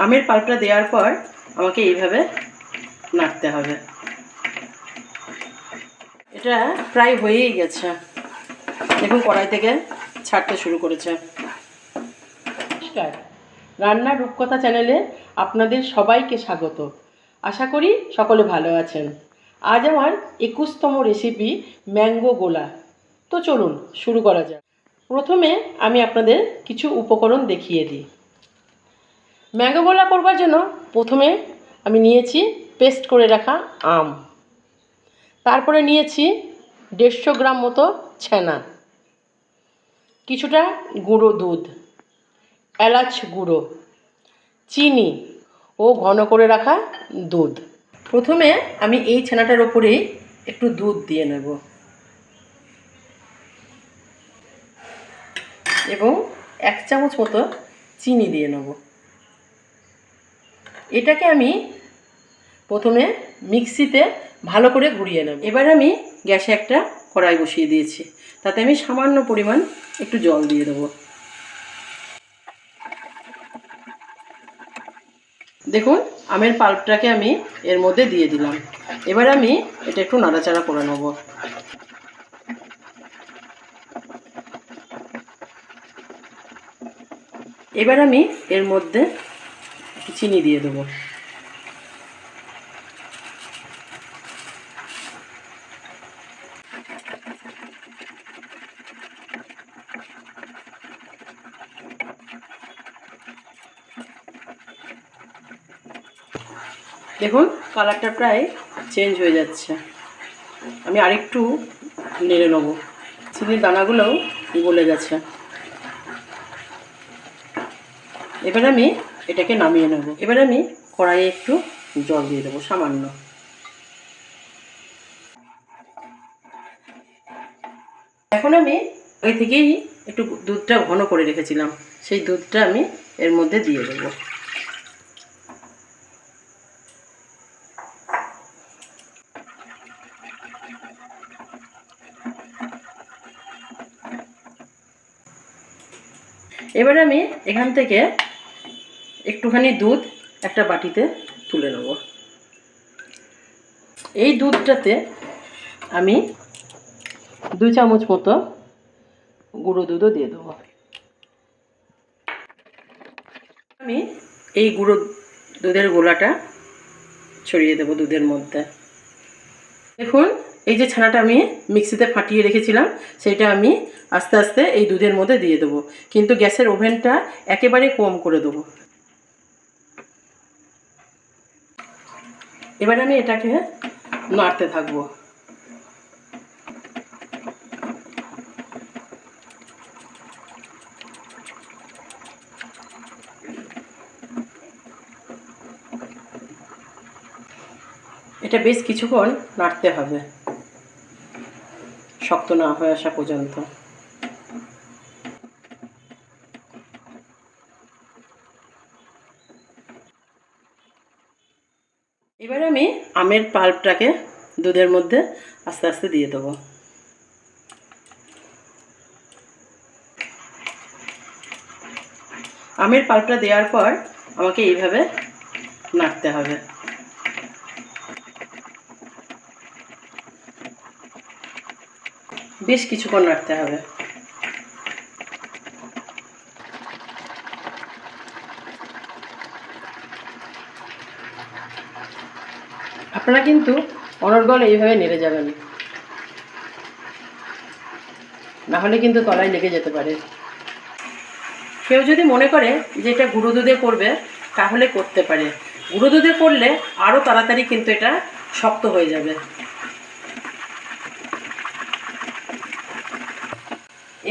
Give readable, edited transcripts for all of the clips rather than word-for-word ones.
আমের পাল্পটা দেওয়ার পর আমাকে এইভাবে নাড়তে হবে। এটা প্রায় হয়েই গেছে, দেখুন কড়াই থেকে ছাড়তে শুরু করেছে। নমস্কার, রান্নার রূপকথা চ্যানেলে আপনাদের সবাইকে স্বাগত। আশা করি সকলে ভালো আছেন। আজ আমার 21তম রেসিপি ম্যাঙ্গো গোলা। তো চলুন শুরু করা যাক। প্রথমে আমি আপনাদের কিছু উপকরণ দেখিয়ে দিই। ম্যাঙ্গো গোলা করবার জন্য প্রথমে আমি নিয়েছি পেস্ট করে রাখা আম, তারপরে নিয়েছি 150 গ্রাম মতো ছানা, কিছুটা গুঁড়ো দুধ, এলাচ গুঁড়ো, চিনি ও ঘন করে রাখা দুধ। প্রথমে আমি এই ছানাটার ওপরেই একটু দুধ দিয়ে নেব এবং 1 চামচ মতো চিনি দিয়ে নেব। এটাকে আমি প্রথমে মিক্সিতে ভালো করে ঘুরিয়ে নেব। এবার আমি গ্যাসে একটা কড়াই বসিয়ে দিয়েছি, তাতে আমি সামান্য পরিমাণ একটু জল দিয়ে দেবো। দেখুন আমের পাল্পটাকে আমি এর মধ্যে দিয়ে দিলাম। এবার আমি এটা একটু নাড়াচাড়া করে নেব। এবার আমি এর মধ্যে চিনি দিয়ে দেবো। দেখুন কালারটা প্রায় চেঞ্জ হয়ে যাচ্ছে, আমি আরেকটু নেড়ে নেব। চিনির দানাগুলোও গলে গেছে। এবার আমি এটাকে নামিয়ে নেব। এবার আমি কড়াইয়ে একটু জল দিয়ে দেবো সামান্য। এখন আমি ওই থেকেই একটু দুধটা ঘন করে রেখেছিলাম, সেই দুধটা আমি এর মধ্যে দিয়ে দেবো। এবার আমি এখান থেকে একটুখানি দুধ একটা বাটিতে তুলে নেব। এই দুধটাতে আমি 2 চামচ মতো গুঁড়ো দুধও দিয়ে দেবো। আমি এই গুঁড়ো দুধের গোলাটা ছড়িয়ে দেবো দুধের মধ্যে। দেখুন এই যে ছানাটা আমি মিক্সিতে ফাটিয়ে রেখেছিলাম, সেটা আমি আস্তে আস্তে এই দুধের মধ্যে দিয়ে দেবো, কিন্তু গ্যাসের ওভেনটা একেবারে কম করে দেবো। এবার আমি এটাকে নাড়তে থাকবো। এটা বেশ কিছুক্ষণ নাড়তে হবে, শক্ত না হয়ে আসা পর্যন্ত। এবার আমি আমের পাল্পটাকে দুধের মধ্যে আস্তে আস্তে দিয়ে দেবো। আমের পাল্পটা দেওয়ার পর আমাকে এইভাবে নাড়তে হবে। বেশ কিছুক্ষণ নাড়তে হবে। আপনারা কিন্তু অনর্গল এইভাবে নেড়ে যাবেন, না হলে কিন্তু তলায় লেগে যেতে পারে। কেউ যদি মনে করে যে এটা গুঁড়ো দুধে করবে তাহলে করতে পারে। গুঁড়ো দুধে করলে আরও তাড়াতাড়ি কিন্তু এটা শক্ত হয়ে যাবে।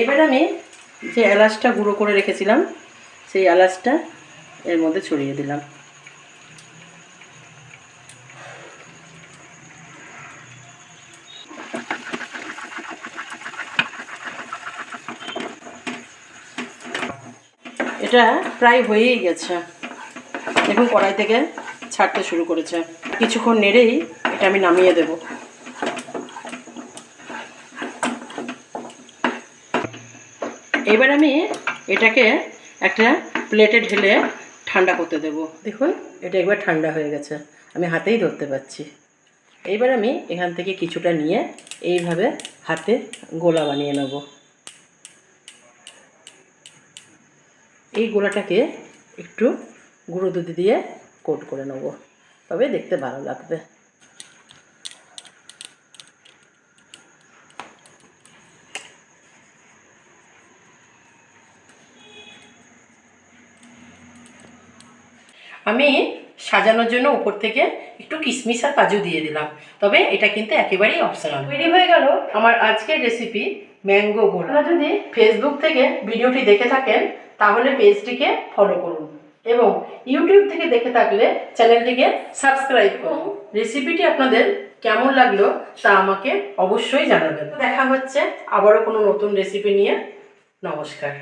এবার আমি যে এলাচটা গুঁড়ো করে রেখেছিলাম সেই এলাচটা এর মধ্যে ছড়িয়ে দিলাম। এটা প্রায় হয়েই গেছে, দেখুন কড়াই থেকে ছাড়তে শুরু করেছে। কিছুক্ষণ নেড়েই এটা আমি নামিয়ে দেব। এবার আমি এটাকে একটা প্লেটে ঢেলে ঠান্ডা করতে দেব। দেখুন এটা একবার ঠান্ডা হয়ে গেছে, আমি হাতেই ধরতে পারছি। এইবার আমি এখান থেকে কিছুটা নিয়ে এইভাবে হাতে গোলা বানিয়ে নেব। এই গোলাটাকে একটু গুঁড়ো দুধ দিয়ে কোট করে নেব, তবে দেখতে ভালো লাগবে। আমি সাজানোর জন্য উপর থেকে একটু কিশমিশ আর কাজু দিয়ে দিলাম, তবে এটা কিন্তু একেবারেই অপশনাল। তৈরি হয়ে গেল আমার আজকের রেসিপি ম্যাঙ্গো গোলা। আপনারা যদি ফেসবুক থেকে ভিডিওটি দেখে থাকেন তাহলে পেজটিকে ফলো করুন, এবং ইউটিউব থেকে দেখে থাকলে চ্যানেলটিকে সাবস্ক্রাইব করুন। রেসিপিটি আপনাদের কেমন লাগলো তা আমাকে অবশ্যই জানাবেন। দেখা হচ্ছে আবারও কোনো নতুন রেসিপি নিয়ে। নমস্কার।